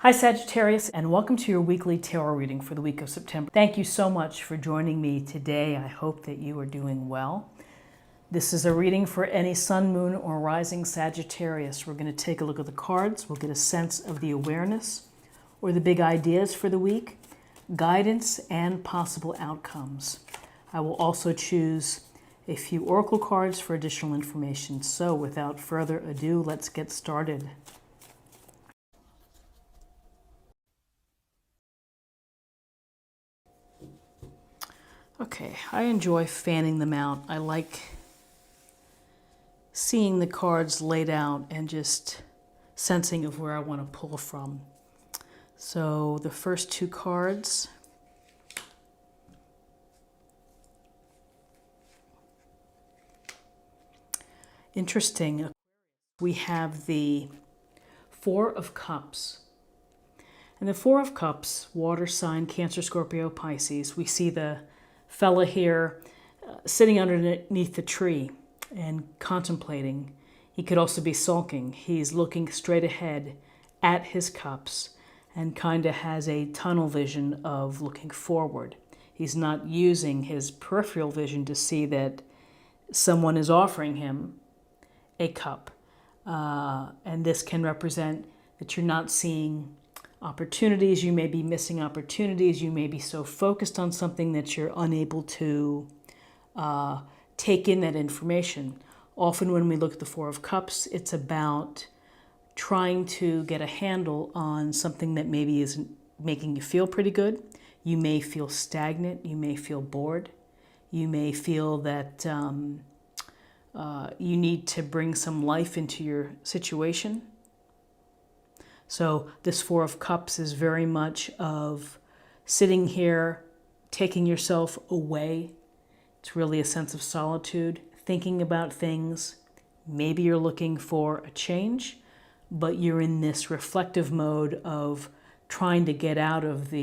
Hi Sagittarius, and welcome to your weekly tarot reading for the week of September. Thank you so much for joining me today. I hope that you are doing well. This is a reading for any sun, moon, or rising Sagittarius. We're going to take a look at the cards. We'll get a sense of the awareness or the big ideas for the week, guidance, and possible outcomes. I will also choose a few oracle cards for additional information. So without further ado, let's get started. Okay, I enjoy fanning them out. I like seeing the cards laid out and just sensing of where I want to pull from. So the first two cards, interesting. We have the Four of Cups. And the Four of Cups, water sign, Cancer, Scorpio, Pisces. We see the fella here sitting underneath the tree and contemplating. He could also be sulking. He's looking straight ahead at his cups and kind of has a tunnel vision of looking forward. He's not using his peripheral vision to see that someone is offering him a cup. And this can represent that you're not seeing opportunities. You may be missing opportunities. You may be so focused on something that you're unable to take in that information. Often when we look at the Four of Cups, it's about trying to get a handle on something that maybe isn't making you feel pretty good. You may feel stagnant. You may feel bored. You may feel that you need to bring some life into your situation. So this Four of Cups is very much of sitting here, taking yourself away. It's really a sense of solitude, thinking about things. Maybe you're looking for a change, but you're in this reflective mode of trying to get out of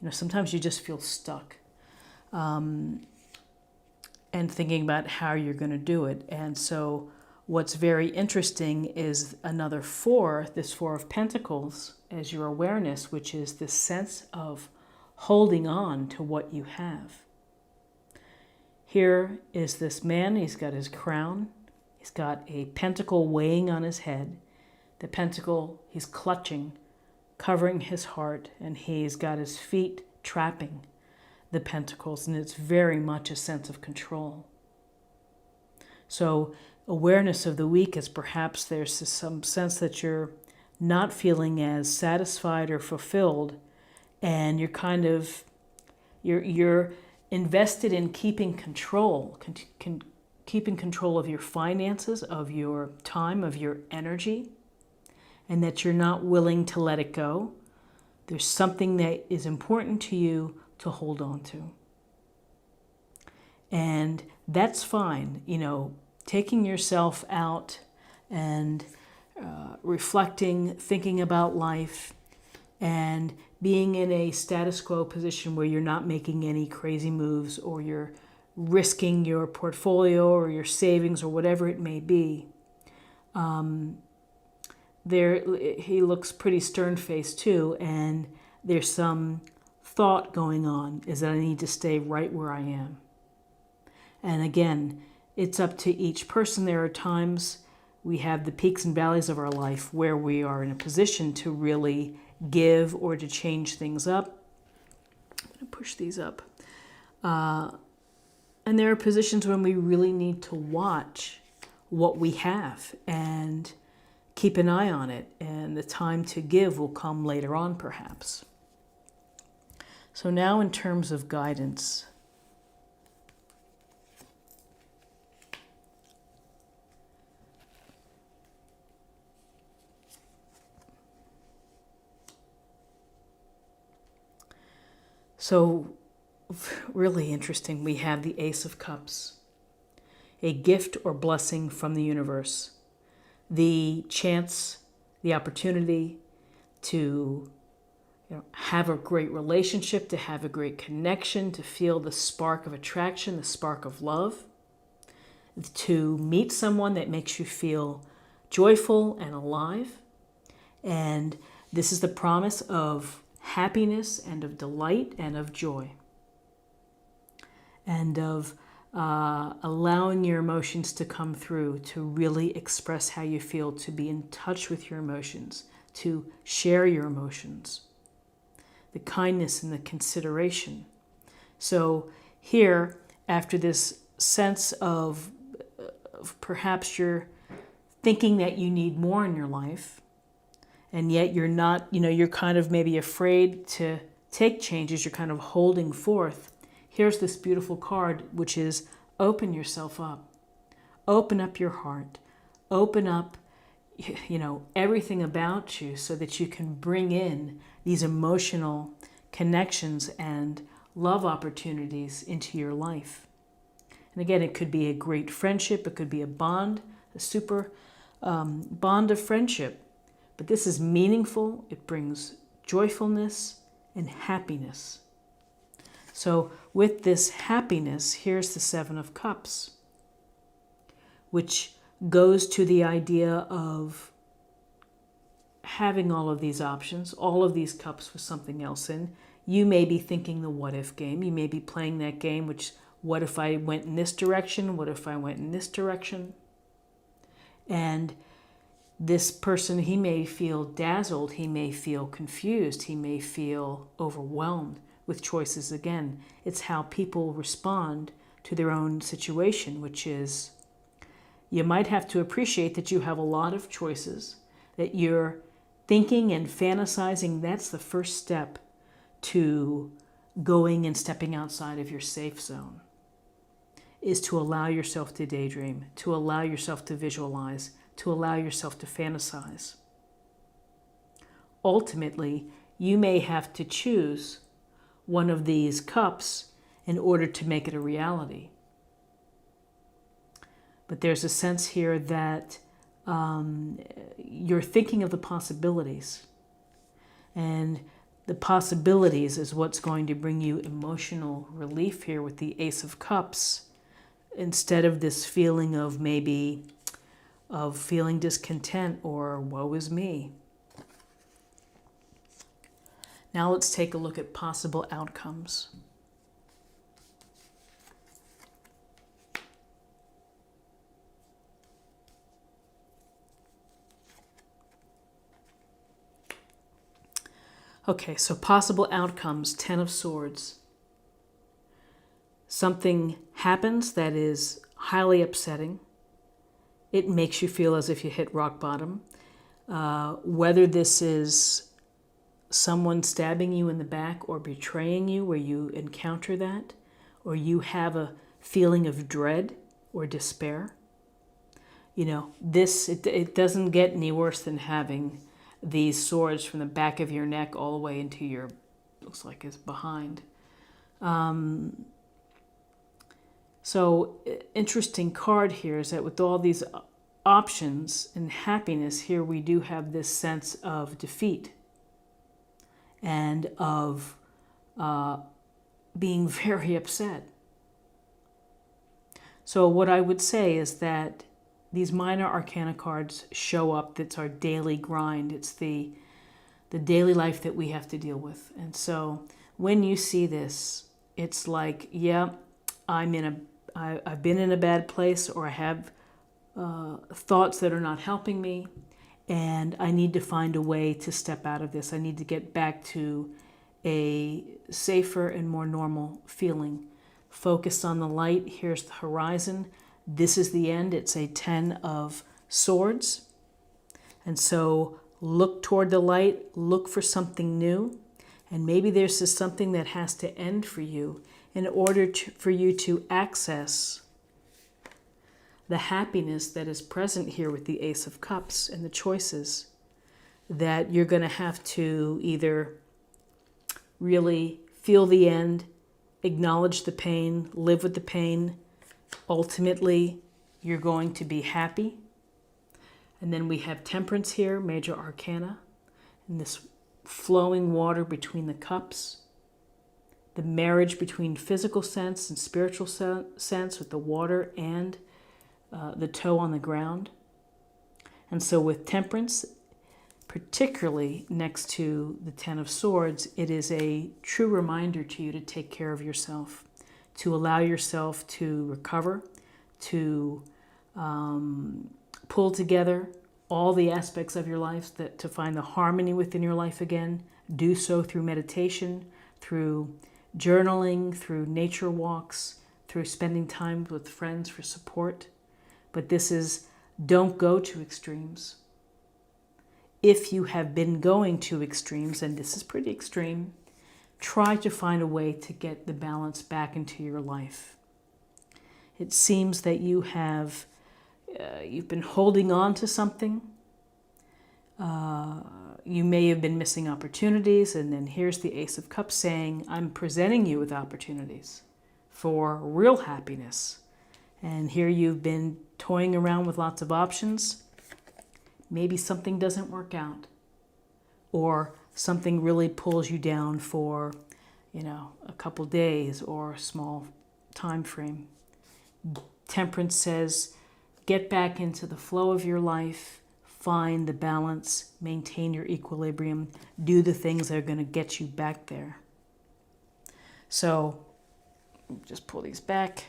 sometimes you just feel stuck. And thinking about how you're going to do it. And so what's very interesting is another four, this Four of Pentacles, as your awareness, which is this sense of holding on to what you have. Here is this man. He's got his crown. He's got a pentacle weighing on his head. The pentacle he's clutching, covering his heart, and he's got his feet trapping the pentacles, and it's very much a sense of control. So awareness of the week is perhaps there's some sense that you're not feeling as satisfied or fulfilled, and you're kind of you're invested in keeping control, keeping control of your finances, of your time, of your energy, and that you're not willing to let it go. There's something that is important to you to hold on to. And that's fine, taking yourself out and reflecting, thinking about life, and being in a status quo position where you're not making any crazy moves or you're risking your portfolio or your savings or whatever it may be. He looks pretty stern-faced too, and there's some thought going on, is that I need to stay right where I am. And again, it's up to each person. There are times we have the peaks and valleys of our life where we are in a position to really give or to change things up. I'm going to push these up. And there are positions when we really need to watch what we have and keep an eye on it. And the time to give will come later on, perhaps. So now in terms of guidance, so really interesting, we have the Ace of Cups, a gift or blessing from the universe, the chance, the opportunity to have a great relationship, to have a great connection, to feel the spark of attraction, the spark of love, to meet someone that makes you feel joyful and alive, and This is the promise of happiness and of delight and of joy, and of allowing your emotions to come through, to really express how you feel, to be in touch with your emotions, to share your emotions, the kindness and the consideration. So here, after this sense of perhaps you're thinking that you need more in your life, and yet you're not, you're kind of maybe afraid to take changes, you're kind of holding forth. Here's this beautiful card, which is open yourself up. Open up your heart. Open up, everything about you so that you can bring in these emotional connections and love opportunities into your life. And again, it could be a great friendship. It could be a bond, a super bond of friendship. But this is meaningful. It brings joyfulness and happiness. So with this happiness, here's the Seven of Cups, which goes to the idea of having all of these options, all of these cups with something else in. You may be thinking the what if game. You may be playing that game, which, what if I went in this direction? What if I went in this direction? And this person, he may feel dazzled. He may feel confused. He may feel overwhelmed with choices. Again, it's how people respond to their own situation, which is you might have to appreciate that you have a lot of choices, that you're thinking and fantasizing. That's the first step to going and stepping outside of your safe zone, is to allow yourself to daydream, to allow yourself to visualize, to allow yourself to fantasize. Ultimately, you may have to choose one of these cups in order to make it a reality. But there's a sense here that you're thinking of the possibilities. And the possibilities is what's going to bring you emotional relief here with the Ace of Cups, instead of this feeling of maybe of feeling discontent or woe is me. Now let's take a look at possible outcomes. Okay, so possible outcomes, Ten of Swords. Something happens that is highly upsetting. It makes you feel as if you hit rock bottom. Whether this is someone stabbing you in the back or betraying you, where you encounter that, or you have a feeling of dread or despair. It doesn't get any worse than having these swords from the back of your neck all the way into your, looks like it's behind. So interesting card here is that with all these options and happiness, here we do have this sense of defeat and of being very upset. So what I would say is that these minor arcana cards show up. That's our daily grind. It's the daily life that we have to deal with. And so when you see this, it's like, yeah, I've been in a bad place, or I have thoughts that are not helping me, and I need to find a way to step out of this. I need to get back to a safer and more normal feeling. Focus on the light. Here's the horizon. This is the end. It's a 10 of Swords. And so look toward the light, look for something new. And maybe there's just something that has to end for you in order for you to access the happiness that is present here with the Ace of Cups and the choices that you're going to have to either really feel the end, acknowledge the pain, live with the pain. Ultimately, you're going to be happy. And then we have Temperance here, major arcana, and this flowing water between the cups. The marriage between physical sense and spiritual sense with the water and the toe on the ground. And so with Temperance, particularly next to the Ten of Swords, it is a true reminder to you to take care of yourself, to allow yourself to recover, to pull together all the aspects of your life, to find the harmony within your life again. Do so through meditation, through journaling, through nature walks, through spending time with friends for support. But this is, don't go to extremes. If you have been going to extremes, and this is pretty extreme, try to find a way to get the balance back into your life. It seems that you have you've been holding on to something. You may have been missing opportunities, and then here's the Ace of Cups saying, I'm presenting you with opportunities for real happiness. And here you've been toying around with lots of options. Maybe something doesn't work out, or something really pulls you down for, a couple days or a small time frame. Temperance says, get back into the flow of your life, find the balance, maintain your equilibrium, do the things that are going to get you back there. So, just pull these back.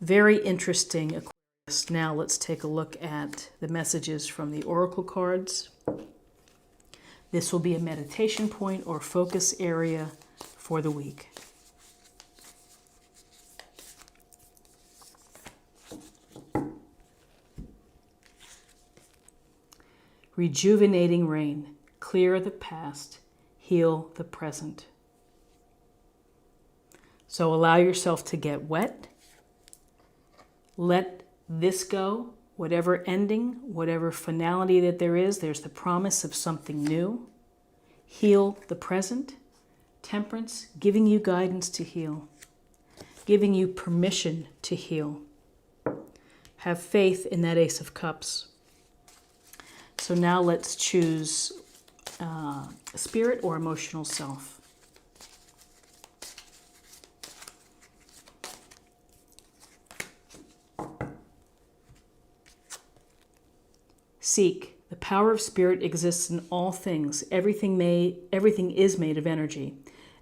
Very interesting, Aquarius. Now let's take a look at the messages from the Oracle cards. This will be a meditation point or focus area for the week. Rejuvenating rain, clear the past, heal the present. So allow yourself to get wet. Let this go. Whatever ending, whatever finality that there is, there's the promise of something new. Heal the present. Temperance, giving you guidance to heal, giving you permission to heal. Have faith in that Ace of Cups. So now let's choose spirit or emotional self. Seek. The power of spirit exists in all things. Everything is made of energy,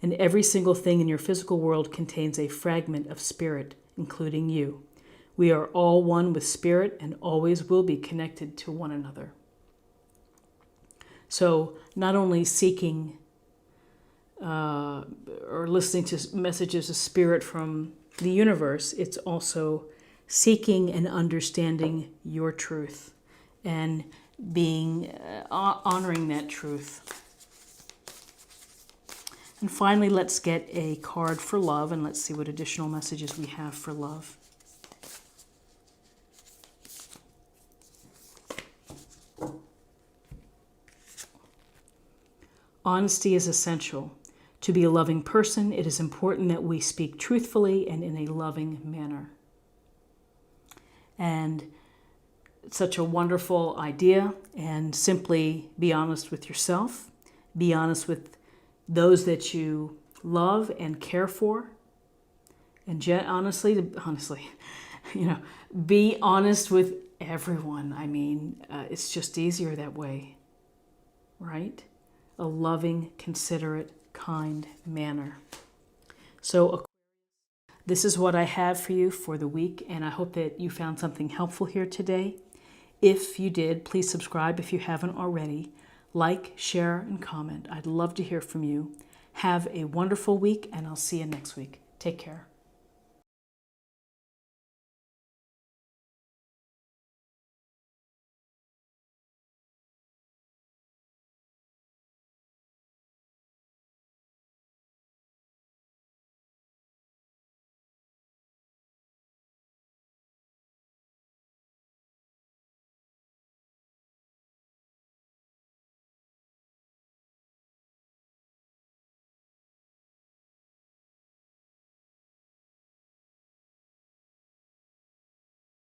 and every single thing in your physical world contains a fragment of spirit, including you. We are all one with spirit and always will be connected to one another. So not only seeking or listening to messages of spirit from the universe, it's also seeking and understanding your truth and being honoring that truth. And finally, let's get a card for love, and let's see what additional messages we have for love. Honesty is essential. To be a loving person, it is important that we speak truthfully and in a loving manner. And it's such a wonderful idea, and simply be honest with yourself, be honest with those that you love and care for, and honestly, be honest with everyone. I mean, it's just easier that way, right? A loving, considerate, kind manner. So this is what I have for you for the week, and I hope that you found something helpful here today. If you did, please subscribe if you haven't already. Like, share, and comment. I'd love to hear from you. Have a wonderful week, and I'll see you next week. Take care.